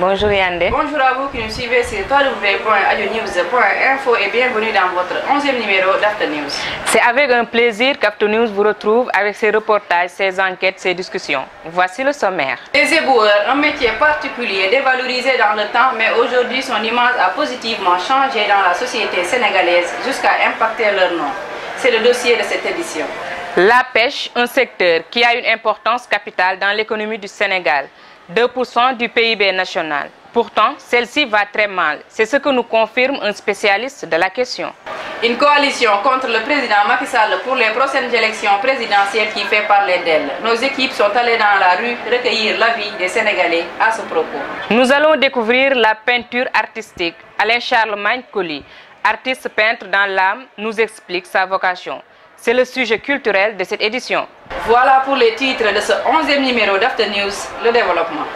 Bonjour Yandé. Bonjour à vous qui nous suivez sur www.adionews.info et bienvenue dans votre 11e numéro d'After News. C'est avec un plaisir qu'After News vous retrouve avec ses reportages, ses enquêtes, ses discussions. Voici le sommaire. Les éboueurs, un métier particulier dévalorisé dans le temps, mais aujourd'hui son image a positivement changé dans la société sénégalaise jusqu'à impacter leur nom. C'est le dossier de cette édition. La pêche, un secteur qui a une importance capitale dans l'économie du Sénégal. 2% du PIB national. Pourtant, celle-ci va très mal. C'est ce que nous confirme un spécialiste de la question. Une coalition contre le président Macky Sall pour les prochaines élections présidentielles qui fait parler d'elle. Nos équipes sont allées dans la rue recueillir l'avis des Sénégalais à ce propos. Nous allons découvrir la peinture artistique. Alain Charlemagne Coly, artiste peintre dans l'âme, nous explique sa vocation. C'est le sujet culturel de cette édition. Voilà pour les titres de ce 11e numéro d'After News, le développement.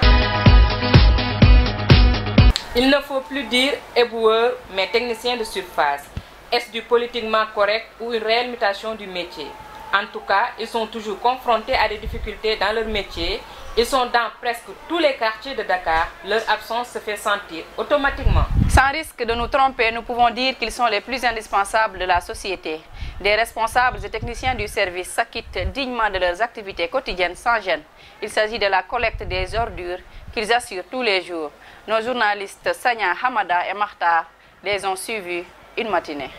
Il ne faut plus dire éboueur, mais technicien de surface. Est-ce du politiquement correct ou une réelle mutation du métier? En tout cas, ils sont toujours confrontés à des difficultés dans leur métier. Ils sont dans presque tous les quartiers de Dakar. Leur absence se fait sentir automatiquement. Sans risque de nous tromper, nous pouvons dire qu'ils sont les plus indispensables de la société. Des responsables et techniciens du service s'acquittent dignement de leurs activités quotidiennes sans gêne. Il s'agit de la collecte des ordures qu'ils assurent tous les jours. Nos journalistes Sanya, Hamada et Martha les ont suivis une matinée.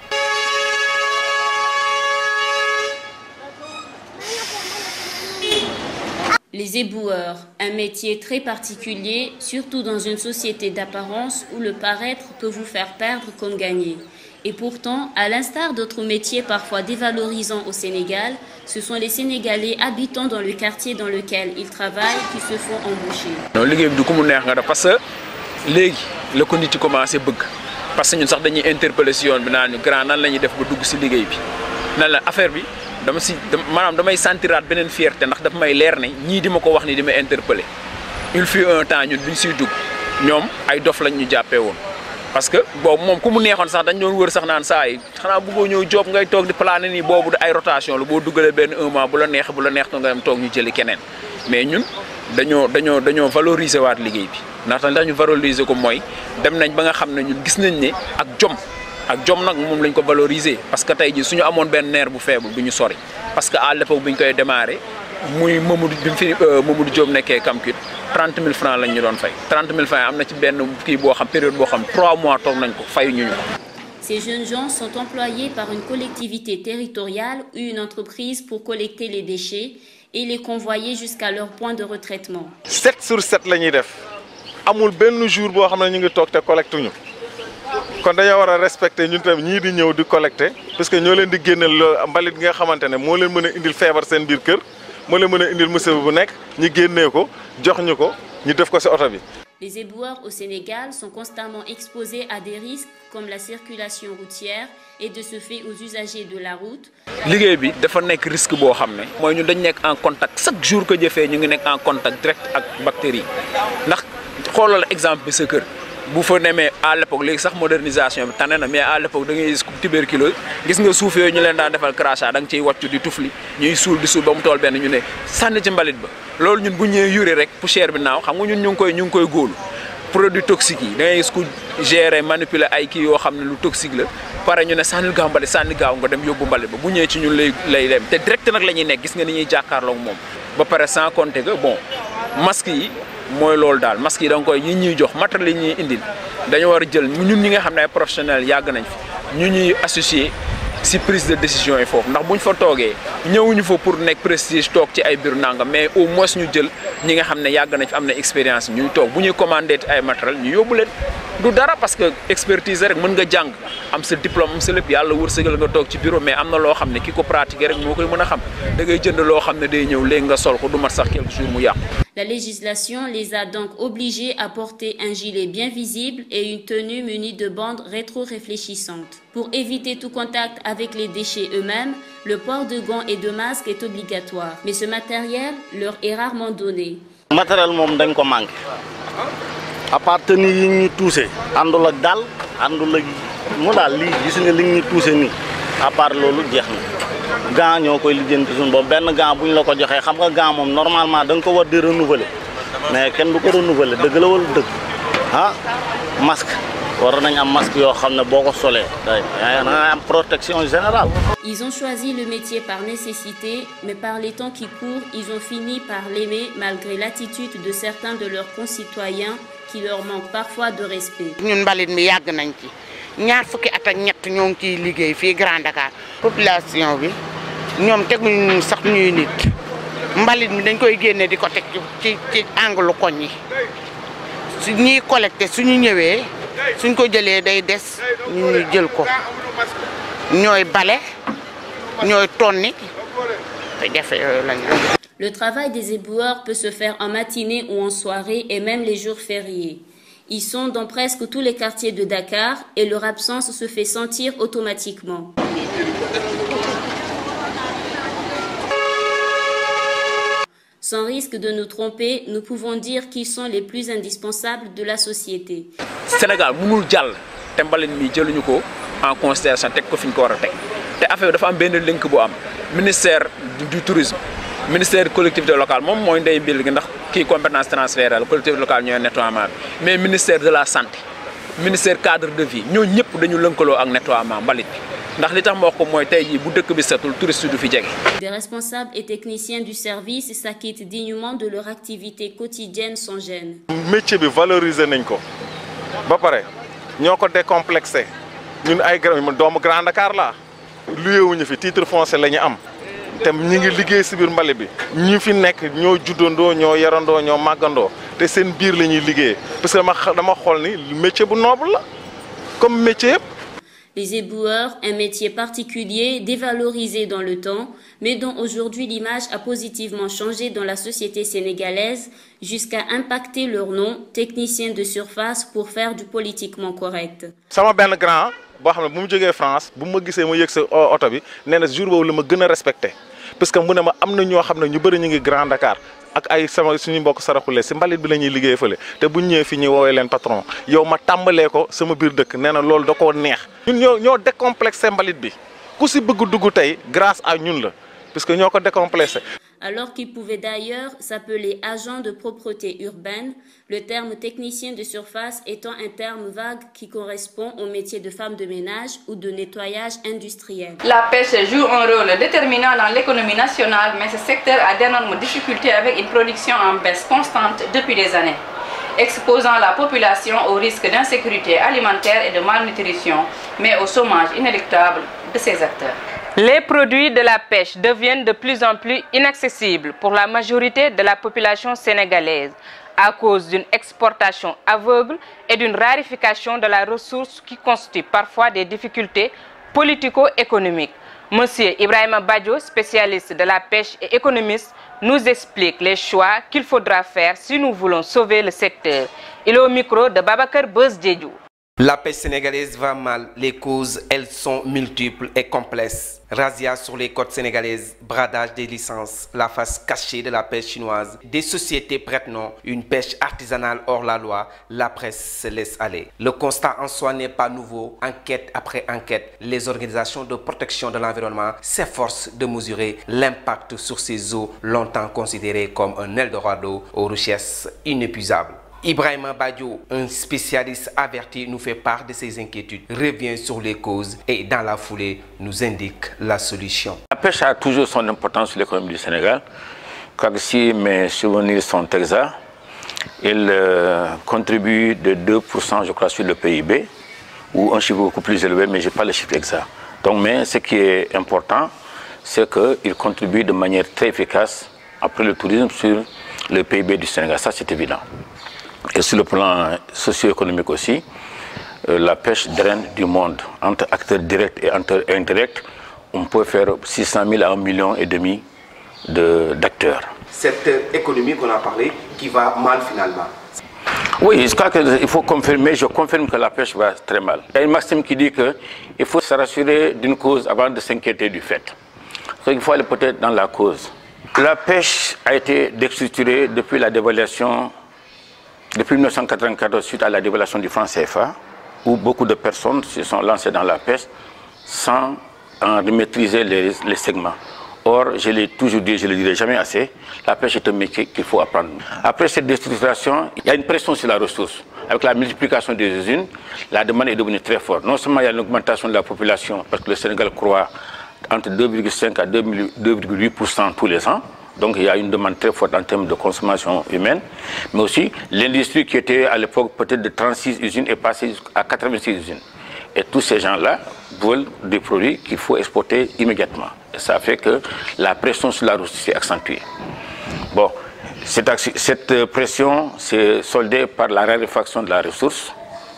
Les éboueurs, un métier très particulier, surtout dans une société d'apparence où le paraître peut vous faire perdre comme gagner. Et pourtant, à l'instar d'autres métiers parfois dévalorisants au Sénégal, ce sont les Sénégalais habitant dans le quartier dans lequel ils travaillent qui se font embaucher. Non, liggéey bi du ko mu neex nga def parce que léegi la ko nit yi commencé bëgg parce que ñun sax dañuy interpeller si yoon bi naan ñu grand nan la ñuy def ba dugg si liggéey bi nan la affaire bi maanaam damay sentiraat beneen fierté ndax daf may leer ne ñii di ma ko wax ni di ma interpeller il fut un temps ñun buñ siy dugg ñoom ay dof lañ ñu jàppee woon. parce que boobu moom ku mu neexoon sax dañ doon wër sax naan saa yi xanaa bëggoo ñëw job ngay toog di plané nii boobu ay rotation la boo duggalee benn un mois bu la neex nga dem toog ñu jëli keneen mais ñun dañoo valoriser waat liggéey bi ndax ñu valoriser ko mooy dem nañ ba nga xam ne ñun gis nañ ne ak jom nag moom lañ ko valoriser parce que tey ji suñu amoon benn nerf bu faible du ñu sori parce que à l'époque bi ñu koy démarrer muy Mamadou bi mu fi Mamadou Diop nekkee Kamkut 30 000 francs lañ ñu doon fay 30 000 francs am na ci benn kii boo xam période boo xam 3 mois toog nañ ko fayu ñu ko. Ces jeunes gens sont employés par une collectivité territoriale ou une entreprise pour collecter les déchets et les convoyer jusqu'à leur point de retraitement. 7 sur 7 la ñuy def amul benn jour boo xam ne ñu ngi toog te collecté ñu kon dañoo war a respecter ñun tamit ñii di ñëw di collecté parce que ñoo leen di génneel mbalit gi nga xamante ne moo leen mën a indil feebar seen biir kër moo leen mën a indil musiba bu nekk ñi génnee ko jox ñu ko ñu def ko ci oto bi. Les éboueurs au Sénégal sont constamment exposés à des risques comme la circulation routière et de ce fait aux usagers de la route. liggéey bi dafa nekk risque boo xam ne mooy ñun dañ nekk en contact chaque jour que jëfee ñu ngi nekk en contact direct ak bactéries ndax xoolal exemple bi sa kër. bu fa demee à l'époque léegi sax modernisation bi tane na mais à l'époque da ngay gis tuberculose gis nga suuf yooyu ñu leen daan defal crachat da nga ciy wàccu di tufli ñuy suul di suul ba mu tool benn ñu ne sànni ci mbalit ba loolu ñun bu ñëwee yure rek poussière bi naaw xam nga ñun ñu ngi koy góolu produits toxiques yi da ngay gis ku gérer manipuler ay kii yoo xam ne lu toxique la pare ñu ne sànnil gaaw mbalit sànni gaaw nga dem yóbbu mbalit ba bu ñëwee ci ñun lay dem te direct nag la ñuy nekk gis nga ni ñuy jàkkaarloog moom ba pare sans compter que bon masque yi mooy loolu daal masque yi da nga koy yi ñuy jox matériel yi ñuy indil dañu war a jël ñun ñi nga xam ne ay professionnels yàgg nañ fi ñu ñuy associé si prise de décision yi foofu ndax buñ fa toogee ñëwuñu fa pour nekk prestige toog ci ay biir nangam mais au moins ñu jël ñi nga xam ne yàgg nañ fi am na expérience ñuy toog bu ñuy commandé ay matériel ñu yóbbu leen du dara parce que expertise rek mën nga jàng am sa diplôme am sa lépp yàlla wërsëgal nga toog ci bureau mais am na loo xam ne ki ko pratiquer rek moo koy mën a xam da ngay jënd loo xam ne day ñëw léegi nga sol ko du mat sax quelques jours mu yàqu. La législation les a donc obligés à porter un gilet bien visible et une tenue munie de bandes rétro-réfléchissantes. Pour éviter tout contact avec les déchets eux-mêmes, le port de gants et de masques est obligatoire. Mais ce matériel leur est rarement donné. Matériel moom dañ ko manqué à part tenue yi ñu touché àndul ak daal àndul ak mu daal lii gis nga li ñu touché nii à part loolu jeex na. gant ñoo koy lijjanti suñu boobu benn gant bu ñu la ko joxee xam nga gant moom normalement da nga ko war di renouveler mais kenn du ko renouveler dëgg la wala dëgg ah masque war nañ am masque yoo xam ne boo ko solee day am protection générale. Ils ont choisi le métier par nécessité, mais par les temps qui courent, ils ont fini par l'aimer malgré l'attitude de certains de leurs concitoyens qui leur manquent parfois de respect. ñun mbalit mi yàgg nañ ci ñaar fukki at ak ñett ñoo ngi ciy liggéey fii Grand Dakar. population bi ñoom teguñu sax ñuy nit mbalit mi dañ koy génne di ko teg ci angle koñ yi su ñuy collecté suñu ñëwee suñ ko jëlee day des ñu jël ko ñooy bale ñooy tonni te jafe yooyu lañ. Le travail des éboueurs peut se faire en matinée ou en soirée et même les jours fériés. Ils sont dans presque tous les quartiers de Dakar et leur absence se fait sentir automatiquement. Sans risque de nous tromper, nous pouvons dire qu'ils sont les plus indispensables de la société. Sénégal mënul jàll te mbalit mi jëluñu ko en considération teg ko fi ñu ko war a teg te affaire dafa am benn link bu am ministère du tourisme ministère collectivité locale moom mooy ndey mbir gi ndax kii compétence transférée collectivité locale ñooy nettoiement bi mais ministère de la santé ministère cadre de vie ñoo ñëpp dañu lënkaloo ak nettoiement mbalit bi ndax li tax ma wax ko mooy tey jii bu dëkk bi setul touriste du fi jege. Des responsables et techniciens du service s'acquittent dignement de leur activité quotidienne sans gêne. métier bi valoriser nañ ko ba pare ñoo ko décomplexé ñun ay doomu Grand Dakar la luyee wuñu fi titre foncier la ñu am te ñu ngi liggéey si biir mbali bi ñi fi nekk ñoo juddandoo ñoo yarandoo ñoo màggandoo te seen biir la ñuy liggéey parce que dama xool ni métier bu noble la comme métier yëpp. Les éboueurs, un métier particulier, dévalorisé dans le temps, mais dont aujourd'hui l'image a positivement changé dans la société sénégalaise jusqu'à impacter leur nom, technicien de surface, pour faire du politiquement correct. sama benn grand boo xam ne bu mu jógee France bu ma gisee ma yëg sa oto bi nee na jour boobu la ma gën a respecté parce que mu ne ma am na ñoo xam ne ñu bëri ñu ngi Grand Dakar ak ay suñu mbokk saraxule si mbalit bi la ñuy liggéey fële te bu ñu ñëwee fi ñuy woowee leen patron yow ma tàmbalee ko sama biir dëkk nee na loolu da koo neex. ñun ñoo décomplexé mbalit bi ku si bëgg dugg tey grâce à ñun la parce que ñoo ko décomplexé. Alors qu'ils pouvaient d'ailleurs s'appeler agents de propreté urbaine, le terme technicien de surface étant un terme vague qui correspond au métier de femme de ménage ou de nettoyage industriel. La pêche joue un rôle déterminant dans l'économie nationale, mais ce secteur a d'énormes difficultés avec une production en baisse constante depuis des années, exposant la population au risque d'insécurité alimentaire et de malnutrition, mais au chômage inéluctable de ces acteurs. Les produits de la pêche deviennent de plus en plus inaccessibles pour la majorité de la population sénégalaise à cause d'une exportation aveugle et d'une rarification de la ressource qui constitue parfois des difficultés politico-économiques. Monsieur Ibrahima Badjo, spécialiste de la pêche et économiste, nous explique les choix qu'il faudra faire si nous voulons sauver le secteur. Il est au micro de Babacar Beuz Diédhiou. La pêche sénégalaise va mal. Les causes, elles sont multiples et complexes. Razzia sur les côtes sénégalaises, bradage des licences, la face cachée de la pêche chinoise. Des sociétés prêtent nom, une pêche artisanale hors la loi, la presse se laisse aller. Le constat en soi n'est pas nouveau. Enquête après enquête, les organisations de protection de l'environnement s'efforcent de mesurer l'impact sur ces eaux longtemps considérées comme un Eldorado aux richesses inépuisables. Ibrahima Badjo, un spécialiste averti, nous fait part de ses inquiétudes, revient sur les causes et dans la foulée nous indique la solution. La pêche a toujours son importance sur l'économie du Sénégal, car si mes souvenirs sont exacts, il contribue de 2% je crois sur le PIB, ou un chiffre beaucoup plus élevé, mais je n'ai pas le chiffre exact. Donc, mais ce qui est important, c'est qu'il contribue de manière très efficace après le tourisme sur le PIB du Sénégal, ça c'est évident. Et sur le plan socio-économique aussi, la pêche draine du monde. Entre acteurs directs et acteurs indirects, on peut faire 600 000 à 1,5 million d'acteurs. Cette économie qu'on a parlé, qui va mal finalement. Oui, je crois qu'il faut confirmer, je confirme que la pêche va très mal. Il y a une maxime qui dit qu'il faut se rassurer d'une cause avant de s'inquiéter du fait. Donc il faut aller peut-être dans la cause. La pêche a été déstructurée depuis la dévaluation. Depuis 1994, suite à la dévaluation du franc CFA, où beaucoup de personnes se sont lancées dans la pêche sans en maîtriser les segments. Or, je l'ai toujours dit, je ne le dirai jamais assez, la pêche est un métier qu'il faut apprendre. Après cette déstructuration, il y a une pression sur la ressource. Avec la multiplication des usines, la demande est devenue très forte. Non seulement il y a une augmentation de la population, parce que le Sénégal croît entre 2,5 à 2,8% tous les ans. Donc il y a une demande très forte en termes de consommation humaine. Mais aussi, l'industrie qui était à l'époque peut-être de 36 usines est passée à 86 usines. Et tous ces gens-là veulent des produits qu'il faut exporter immédiatement. Et ça fait que la pression sur la ressource est accentuée. Bon, cette pression s'est soldée par la raréfaction de la ressource,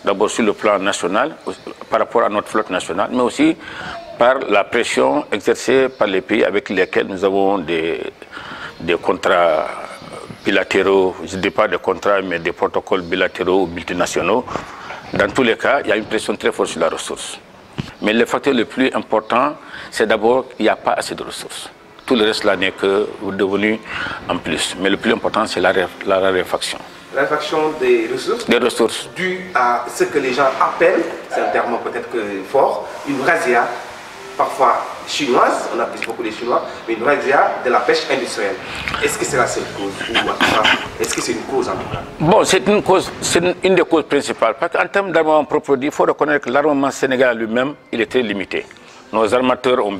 d'abord sur le plan national, par rapport à notre flotte nationale, mais aussi par la pression exercée par les pays avec lesquels nous avons des contrats bilatéraux, je ne dis pas des contrats, mais des protocoles bilatéraux ou multinationaux. Dans tous les cas, il y a une pression très forte sur la ressource. Mais le facteur le plus important, c'est d'abord qu'il n'y a pas assez de ressources. Tout le reste là n'est que devenu en plus. Mais le plus important, c'est la raréfaction. La raréfaction des ressources. Des ressources. Due à ce que les gens appellent, c'est un terme peut-être fort, une razzia, parfois chinoise, on appelle beaucoup les Chinois, mais une razzia de la pêche industrielle. Est-ce que c'est la seule cause ou est-ce que c'est une cause en tout cas? Bon, c'est une cause, c'est une des causes principales. Parce qu'en termes d'armement propre, il faut reconnaître que l'armement sénégalais lui-même, il est très limité. Nos armateurs ont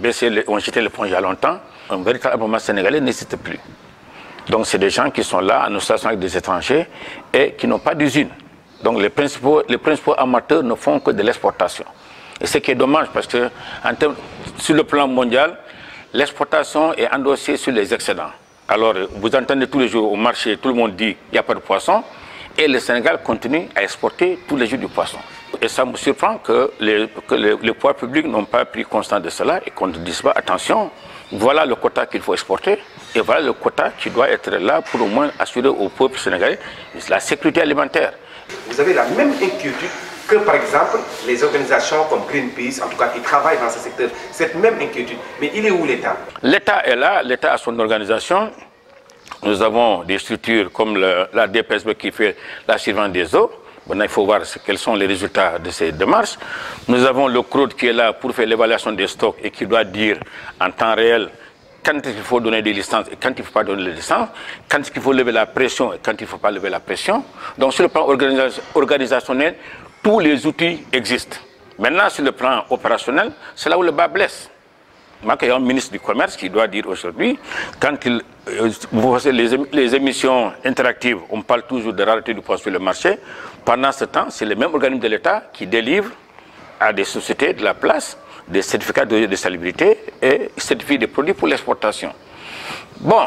jeté l'éponge il y a longtemps. Un véritable armement sénégalais n'existe plus. Donc c'est des gens qui sont là en association avec des étrangers et qui n'ont pas d'usine. Donc les principaux amateurs ne font que de l'exportation. Et ce qui est dommage parce que sur le plan mondial, l'exportation est endossée sur les excédents. Alors vous entendez tous les jours au marché, tout le monde dit qu'il n'y a pas de poisson et le Sénégal continue à exporter tous les jours du poisson. Et ça me surprend que les pouvoirs publics n'ont pas pris conscience de cela et qu'on ne dise pas attention, voilà le quota qu'il faut exporter et voilà le quota qui doit être là pour au moins assurer au peuple sénégalais la sécurité alimentaire. Vous avez la même inquiétude que par exemple les organisations comme Greenpeace, en tout cas qui travaillent dans ce secteur, cette même inquiétude. Mais il est où l'État? L'État est là, l'État a son organisation. Nous avons des structures comme la DPSB qui fait la surveillance des eaux. Maintenant, il faut voir quels sont les résultats de ces démarches. Nous avons le CROD qui est là pour faire l'évaluation des stocks et qui doit dire en temps réel quand il faut donner des licences et quand il ne faut pas donner des licences, quand il faut lever la pression et quand il ne faut pas lever la pression. Donc sur le plan organisationnel, tous les outils existent. Maintenant, sur le plan opérationnel, c'est là où le bas blesse. Il y a un ministre du Commerce qui doit dire aujourd'hui, quand vous faites les émissions interactives, on parle toujours de rareté du poisson sur le marché. Pendant ce temps, c'est le même organisme de l'État qui délivre à des sociétés de la place des certificats de salubrité et certifie des produits pour l'exportation. Bon,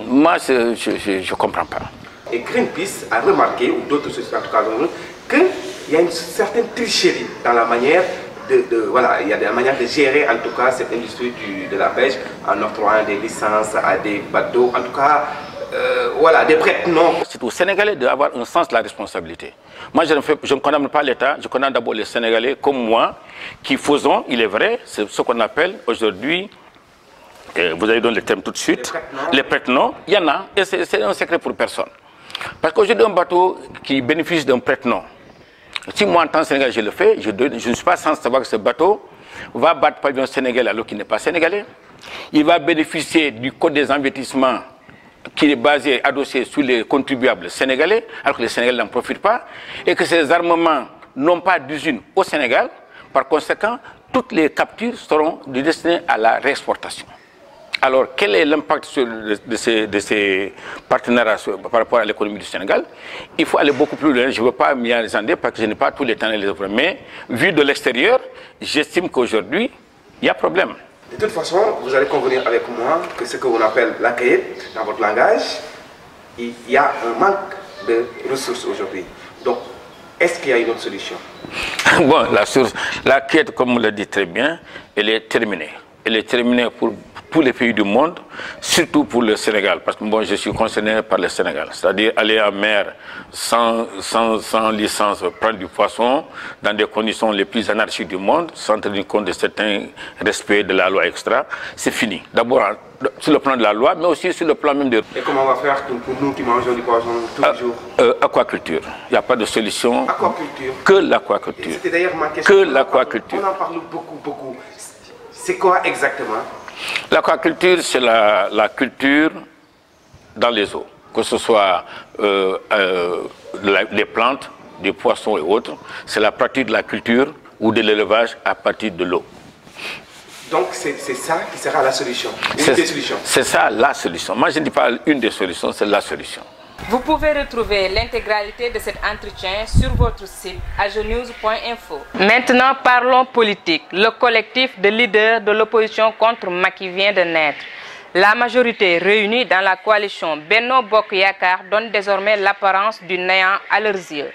moi, je ne comprends pas. Et Greenpeace a remarqué, ou d'autres sociétés en tout cas, qu'il y a une certaine tricherie dans la manière il y a des manières de gérer en tout cas cette industrie de la pêche en octroyant des licences à des bateaux, en tout cas des prête-noms. C'est aux Sénégalais d'avoir un sens de la responsabilité. Moi je ne condamne pas l'État, je condamne d'abord les Sénégalais comme moi qui faisons, il est vrai, c'est ce qu'on appelle aujourd'hui, vous allez donner le terme tout de suite, les prête-noms, il y en a et c'est un secret pour personne. Parce qu'aujourd'hui un bateau qui bénéficie d'un prête-nom, si moi, en tant que Sénégalais, je le fais, je ne suis pas sans savoir que ce bateau va battre pavillon sénégalais alors qu'il n'est pas sénégalais. Il va bénéficier du code des investissements qui est basé, adossé sur les contribuables sénégalais, alors que les Sénégalais n'en profitent pas, et que ces armements n'ont pas d'usine au Sénégal. Par conséquent, toutes les captures seront destinées à la réexportation. Alors, quel est l'impact de ces partenariats par rapport à l'économie du Sénégal? Il faut aller beaucoup plus loin. Je ne veux pas m'y attendre parce que je n'ai pas tous les temps et les offres. Mais, vu de l'extérieur, j'estime qu'aujourd'hui, il y a problème. De toute façon, vous allez convenir avec moi que ce que l'on appelle la cueillette, dans votre langage, il y a un manque de ressources aujourd'hui. Donc, est-ce qu'il y a une autre solution? Bon, la cueillette, comme on l'a dit très bien, elle est terminée. Elle est terminée pour tous les pays du monde, surtout pour le Sénégal, parce que moi je suis concerné par le Sénégal. C'est-à-dire aller en mer sans licence, prendre du poisson dans des conditions les plus anarchiques du monde, sans tenir compte de certains respects de la loi extra, c'est fini. D'abord sur le plan de la loi, mais aussi sur le plan même de... Et comment on va faire pour nous qui mangeons du poisson tous les jours? Aquaculture. Il n'y a pas de solution. Aquaculture. Que l'aquaculture. C'était d'ailleurs ma question. Que l'aquaculture. On en parle beaucoup. C'est quoi exactement L'aquaculture, c'est la culture dans les eaux, que ce soit des plantes, des poissons et autres. C'est la pratique de la culture ou de l'élevage à partir de l'eau. Donc c'est ça qui sera la solution, une des solutions. C'est ça la solution. Moi je ne dis pas une des solutions, c'est la solution. Vous pouvez retrouver l'intégralité de cet entretien sur votre site agenews.info. Maintenant parlons politique. Le collectif de leaders de l'opposition contre Macky vient de naître. La majorité réunie dans la coalition Benno Bokk Yakaar donne désormais l'apparence du néant à leurs yeux.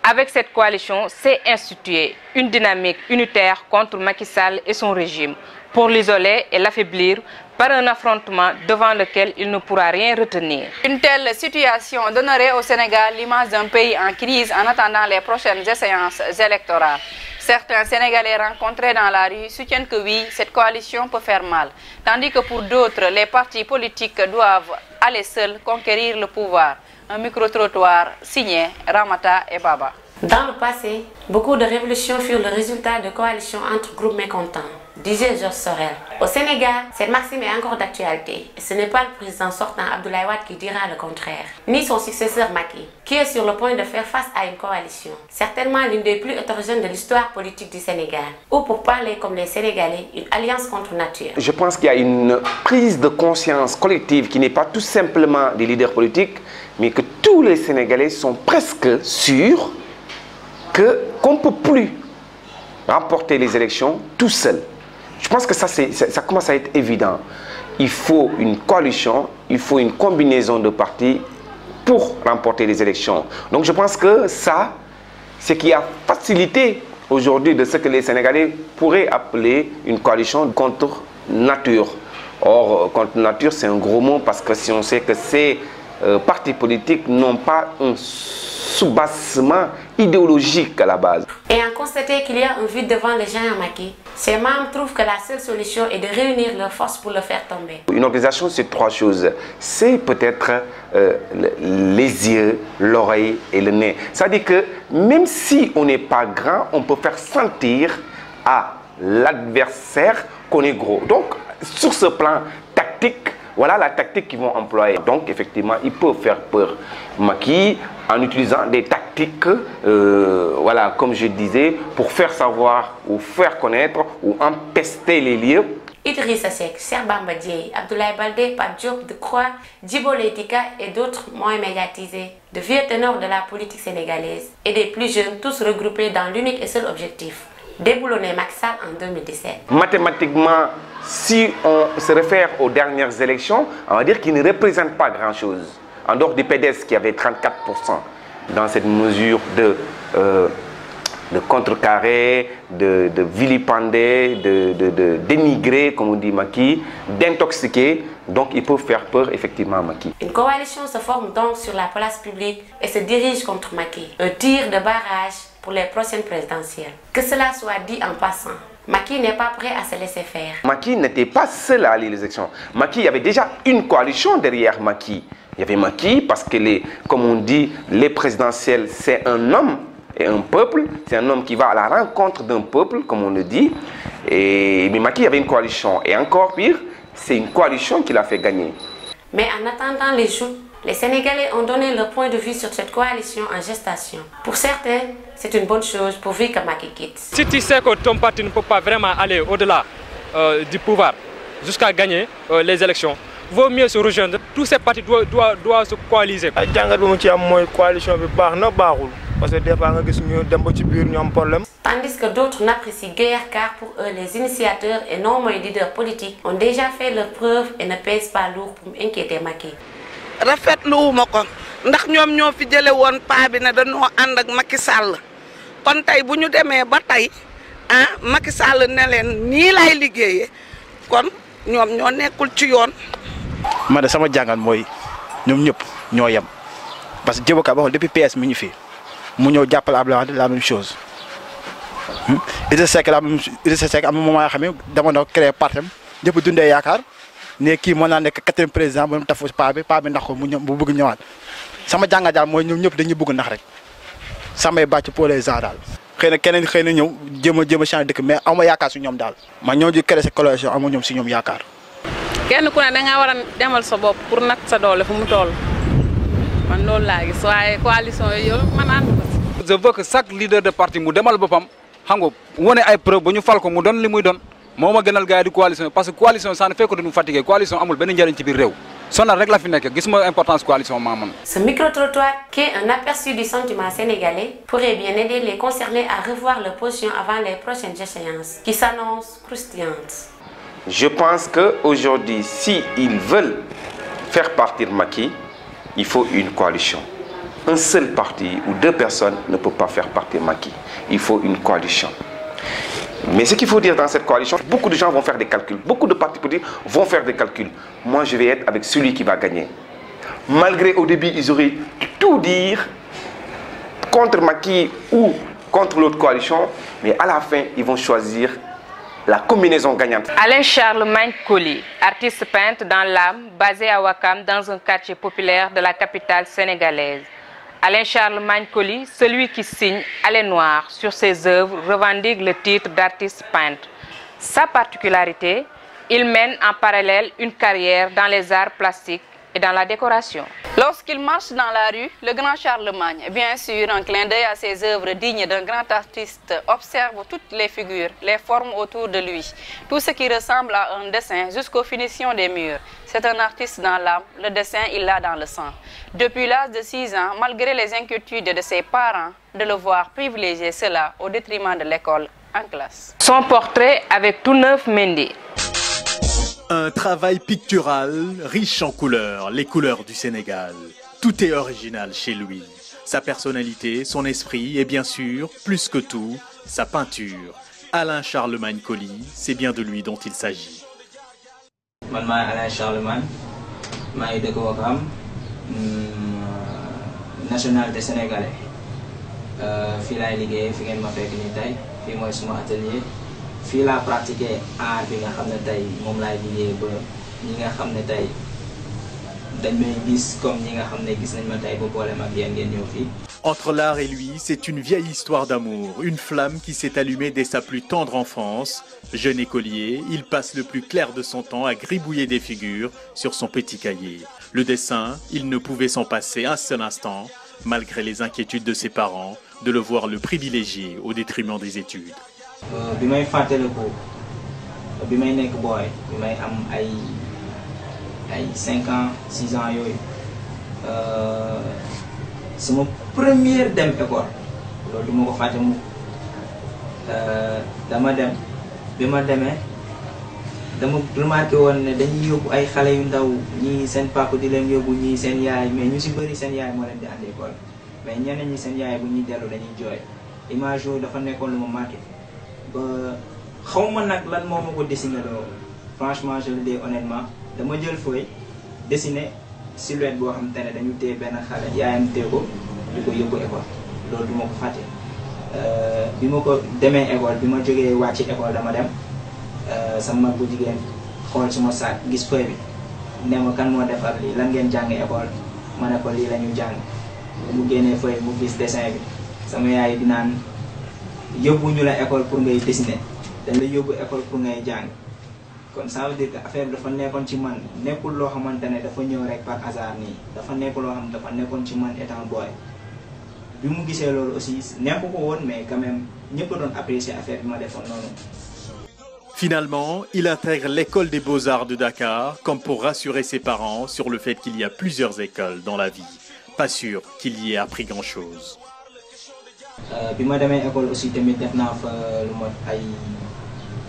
Avec cette coalition, s'est instituée une dynamique unitaire contre Macky Sall et son régime pour l'isoler et l'affaiblir par un affrontement devant lequel il ne pourra rien retenir. Une telle situation donnerait au Sénégal l'image d'un pays en crise en attendant les prochaines échéances électorales. Certains Sénégalais rencontrés dans la rue soutiennent que oui, cette coalition peut faire mal, tandis que pour d'autres, les partis politiques doivent aller seuls conquérir le pouvoir. Un micro-trottoir signé Ramata et Baba. Dans le passé, beaucoup de révolutions furent le résultat de coalitions entre groupes mécontents, disait Georges Sorel. Au Sénégal, cette maxime est encore d'actualité. Et ce n'est pas le président sortant Abdoulaye Wade qui dira le contraire, ni son successeur Macky, qui est sur le point de faire face à une coalition, certainement l'une des plus hétérogènes de l'histoire politique du Sénégal, ou pour parler comme les Sénégalais, une alliance contre nature. Je pense qu'il y a une prise de conscience collective qui n'est pas tout simplement des leaders politiques, mais que tous les Sénégalais sont presque sûrs qu'on ne peut plus remporter les élections tout seul. Je pense que ça commence à être évident. Il faut une coalition, il faut une combinaison de partis pour remporter les élections. Donc je pense que ça, c'est qui a facilité aujourd'hui de ce que les Sénégalais pourraient appeler une coalition contre nature. Or, contre nature, c'est un gros mot parce que si on sait que ces partis politiques n'ont pas un soubassement idéologique à la base. Ayant constaté qu'il y a un vide devant le géant Macky, ses membres trouvent que la seule solution est de réunir leurs forces pour le faire tomber. Une organisation, c'est trois choses. C'est peut-être les yeux, l'oreille et le nez. C'est-à-dire que même si on n'est pas grand, on peut faire sentir à l'adversaire qu'on est gros. Donc, sur ce plan tactique, voilà la tactique qu'ils vont employer. Donc, effectivement, ils peuvent faire peur Macky en utilisant des tactiques, voilà, comme je disais, pour faire savoir ou faire connaître ou empester les lieux. Idrissa Seck, Cheikh Bamba Dièye, Abdoulaye Baldé, Pape Diop Decroix, Djibo Leyti Ka et d'autres moins médiatisés, de vieux ténors de la politique sénégalaise et des plus jeunes, tous regroupés dans l'unique et seul objectif: déboulonner Macky Sall en 2017. Mathématiquement, si on se réfère aux dernières élections, on va dire qu'il ne représente pas grand-chose. En dehors du PDS qui avait 34% dans cette mesure de contrecarrer, de vilipender, de dénigrer, comme on dit Macky, d'intoxiquer. Donc ils peuvent faire peur effectivement à Macky. Une coalition se forme donc sur la place publique et se dirige contre Macky. Un tir de barrage pour les prochaines présidentielles. Que cela soit dit en passant, Macky n'est pas prêt à se laisser faire. Macky n'était pas seul à aller les élections. Macky, il y avait déjà une coalition derrière Macky. Il y avait Macky parce que, comme on dit, les présidentielles, c'est un homme et un peuple. C'est un homme qui va à la rencontre d'un peuple, comme on le dit. Mais Macky, il y avait une coalition. Et encore pire, c'est une coalition qui l'a fait gagner. Mais en attendant les jours, les Sénégalais ont donné leur point de vue sur cette coalition en gestation. Pour certains, c'est une bonne chose pourvu que Macky quitte. Si tu sais que ton parti ne peut pas vraiment aller au-delà du pouvoir jusqu'à gagner les élections, vaut mieux se rejoindre. Tous ces partis doivent se coaliser. Coalition parce que des fois, on a un problème. Tandis que d'autres n'apprécient guère car pour eux, les initiateurs et non moins leaders politiques ont déjà fait leur preuve et ne pèsent pas lourd pour inquiéter Macky. Rafetluwuma ko ndax ñoom ñoo fi jële woon paa bi ne dañoo ànd ak Macky Sall kon tey bu ñu demee ba tey Macky Sall ne leen nii lay liggéeyee kon ñoom ñoo nekkul ci yoon. man de sama jàngat mooy ñoom ñëpp ñoo yem parce que Djibo Ka waxoon depuis PS mi ñu fi mu ñëw jàppale Abdoulaye Wade la même chose. Idrissa Seck am na moment yoo xam ne dama doon créé partem ñëpp dundee yaakaar. ne kii mën naa nekk 4e président ba mu tafu paa bi ndax ko mu bëgg ñëwaat sama jàngat daal mooy ñoom ñëpp dañuy bëgg ndax rek samay bàcc pour les gens daal. xëy na keneen xëy na ñëw jéem a changer dëkk mais aw ma yaakaar si ñoom daal man ñoo di créé sa coalition amu ñoom si ñoom yaakaar. kenn ku ne da nga war a demal sa bopp pour nat sa doole fu mu toll man loolu laa gis waaye coalition yooyu man ànd ko si. je veux que chaque leader de parti mu demal boppam xam nga wane ay preuve ba ñu fal ko mu doon li muy doon moo ma gënal gars yi di coalition parce que coalition ça ne fait que duñu fatigué coalition amul benn njëriñ ci biir réew sonal rek la fi nekk gis ma importance coalition maa man. Ce micro-trottoir, qui est un aperçu du sentiment sénégalais, pourrait bien aider les concernés à revoir leur position avant les prochaines échéances, qui s'annoncent croustillantes. Je pense qu'aujourd'hui, s'ils veulent faire partir Macky, il faut une coalition. Un seul parti ou deux personnes ne peut pas faire partir Macky. Il faut une coalition. Mais ce qu'il faut dire dans cette coalition, beaucoup de gens vont faire des calculs. Beaucoup de partis politiques vont faire des calculs. Moi, je vais être avec celui qui va gagner. Malgré au début, ils auraient tout dire contre Macky ou contre l'autre coalition. Mais à la fin, ils vont choisir la combinaison gagnante. Alain Charlemagne Coly, artiste peintre dans l'âme, basé à Ouakam, dans un quartier populaire de la capitale sénégalaise. Alain Charlemagne Coly, celui qui signe Allez Noir sur ses œuvres, revendique le titre d'artiste peintre. Sa particularité, il mène en parallèle une carrière dans les arts plastiques et dans la décoration. Lorsqu'il marche dans la rue, le grand Charlemagne, bien sûr, un clin d'œil à ses œuvres dignes d'un grand artiste, observe toutes les figures, les formes autour de lui, tout ce qui ressemble à un dessin jusqu'aux finitions des murs. C'est un artiste dans l'âme, le dessin il l'a dans le sang. Depuis l'âge de 6 ans, malgré les inquiétudes de ses parents, de le voir privilégier cela au détriment de l'école en classe. Son portrait avec tout neuf Mendy. Un travail pictural riche en couleurs, les couleurs du Sénégal. Tout est original chez lui. Sa personnalité, son esprit et bien sûr, plus que tout, sa peinture. Alain Charlemagne Coly, c'est bien de lui dont il s'agit. Man maay Alain Charlemagne maa ngi dëkk Ouakam nationalité sénégalais fii laay liggéeyee fi ngeen ma fekk nii tey fii mooy suma atelier. fii laa pratiqué art bi nga xam ne tey moom laay liggéey ba ñi nga xam ne tey dañ may gis comme ñi nga xam ne gis nañ ma tey ba boole mag yéen ngeen ñëw fii. Entre l'art et lui, c'est une vieille histoire d'amour, une flamme qui s'est allumée dès sa plus tendre enfance. Jeune écolier, il passe le plus clair de son temps à gribouiller des figures sur son petit cahier. Le dessin, il ne pouvait s'en passer un seul instant, malgré les inquiétudes de ses parents, de le voir le privilégier au détriment des études. bi may fàttaliku bi may nekk booy bi may am ay 5 ans 6 ans yooyu sama première dem école loolu du ma ko fàtte mu dama dem bi ma demee dama remarqué woon ne dañuy yóbbu ay xale yu ndaw ñii seen papa di leen yóbbu ñii seen yaay mais ñu si bëri seen yaay moo leen di andi école mais ñeneen ñi seen yaay bu ñuy dellu dañuy jooy image yooyu dafa nekkoon lu ma marqué. xaw ma nag lan moo ma ko dessiné loo franchement je le dis honnêtement dama jël feuille dessiné silhouette boo xam te ne dañu téye benn xale yaayam téye ko di ko yóbbu école loolu du ma ko fàtte. bi ma ko demee école bi ma jógee wàcc école dama dem sama mag bu jigéen xool suma saak gis feuille bi ne ma kan moo defar lii lan ngeen jàng école ma ne ko lii la ñu jàng mu génnee feuille mu gis dessin bi sama yaay di naan. yóbbu ñu la école pour ngay dessiner dañ la yóbbu école pour ngay jàng kon ça veut dire que affaire bi dafa nekkoon ci man nekkul loo xamante ne dafa ñëw rek par hasard nii dafa nekk loo xam dafa nekkoon ci man étant boy bi mu gisee loolu aussi nekku ko woon mais quand même ñëpp doon apprécier affaire bi ma defoon noonu. Finalement, il intègre l'école des beaux-arts de Dakar comme pour rassurer ses parents sur le fait qu'il y a plusieurs écoles dans la vie. Pas sûr qu'il y ait appris grand-chose. bi ma demee école aussi tamit def naa fa lu mot ay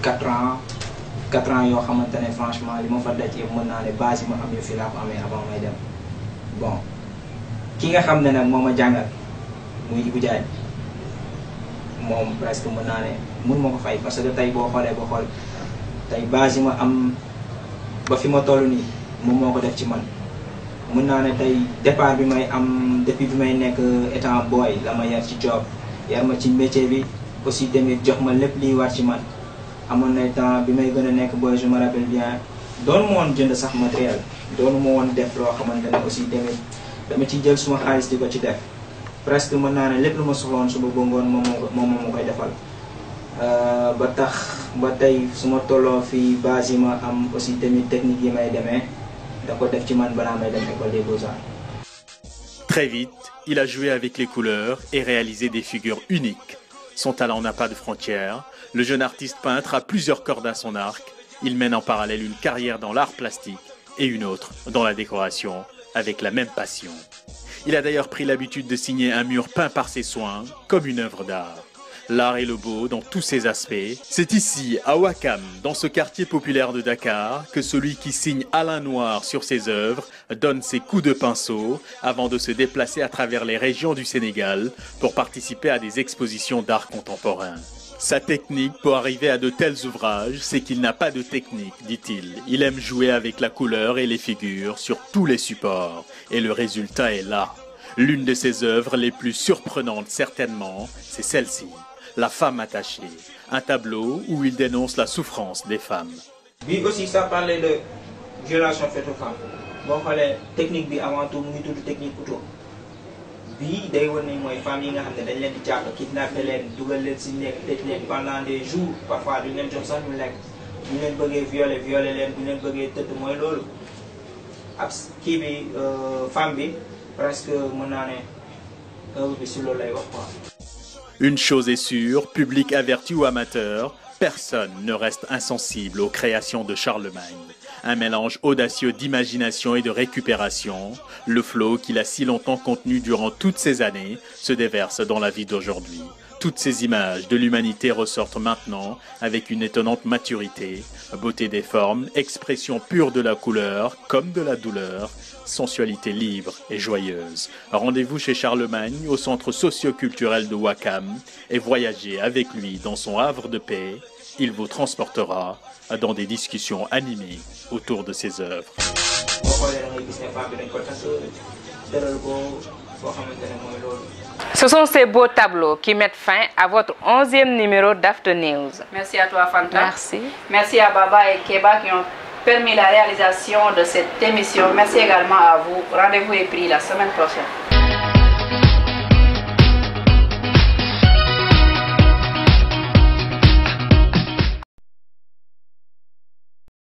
4 ans yoo xamante ne franchement li ma fa daj yëpp mën naa ne base yi ma am yëpp fii laa ko amee avant may dem bon ki nga xam ne nag moo ma jàngal muy Ibou Diagne moom presque mën naa ne mun ma ko fay parce que tey boo xoolee ba xool tey base yi ma am ba fi ma toll nii moom moo ko def ci man. mën naa ne tey départ bi may am depuis bi may nekk étant boy la ma yar ci job yar ma ci métier bi aussi tamit jox ma lépp liy war ci man amoon na temps bi may gën a nekk boy je me rappelle bien doonu ma woon jënd sax matériel doonu ma woon def loo xamante ne aussi tamit dama ci jël suma xaalis di ko ci def presque mën naa ne lépp lu ma soxla woon suba ba ngoon moom moo koy defal ba tax ba tey su ma tolloo fii base yi ma am aussi tamit technique yi may demee da ko def ci man balaa may dem école des beaux-arts. Très vite, il a joué avec les couleurs et réalisé des figures uniques. Son talent n'a pas de frontières. Le jeune artiste peintre a plusieurs cordes à son arc. Il mène en parallèle une carrière dans l'art plastique et une autre dans la décoration, avec la même passion. Il a d'ailleurs pris l'habitude de signer un mur peint par ses soins comme une œuvre d'art. L'art et le beau dans tous ses aspects. C'est ici, à Ouakam, dans ce quartier populaire de Dakar, que celui qui signe Alain Noir sur ses œuvres donne ses coups de pinceau avant de se déplacer à travers les régions du Sénégal pour participer à des expositions d'art contemporain. Sa technique pour arriver à de tels ouvrages, c'est qu'il n'a pas de technique, dit-il. Il aime jouer avec la couleur et les figures sur tous les supports. Et le résultat est là. L'une de ses œuvres les plus surprenantes, certainement, c'est celle-ci. La femme attachée, un tableau où il dénonce la souffrance des femmes. Lui aussi, ça parlait de violation faite aux femmes. Bon, la technique, avant tout, nous toute technique couteau. Bi day wone moy femmes yi nga xamné dañ leen di japp kidnapper leen dugal leen ci nek tej leen pendant des jours parfois duñ leen jox sax ñu lekk bu leen bëggee violer leen bu leen bëggee tëdd mooy loolu ak kii bi femme bi presque mën naa ne œuvre bi si loolu lay wax quoi. Une chose est sûre, public averti ou amateur, personne ne reste insensible aux créations de Charlemagne. Un mélange audacieux d'imagination et de récupération, le flot qu'il a si longtemps contenu durant toutes ces années se déverse dans la vie d'aujourd'hui. Toutes ces images de l'humanité ressortent maintenant avec une étonnante maturité, beauté des formes, expression pure de la couleur comme de la douleur, sensualité libre et joyeuse. Rendez-vous chez Charlemagne, au centre socio-culturel de Ouakam, et voyagez avec lui dans son havre de paix. Il vous transportera dans des discussions animées autour de ses œuvres. Ce sont ces beaux tableaux qui mettent fin à votre 11e numéro d'After News. Merci à toi, Fanta. Merci. Merci à Baba et Keba qui ont permis la réalisation de cette émission. Merci également à vous. Rendez-vous est pris la semaine prochaine.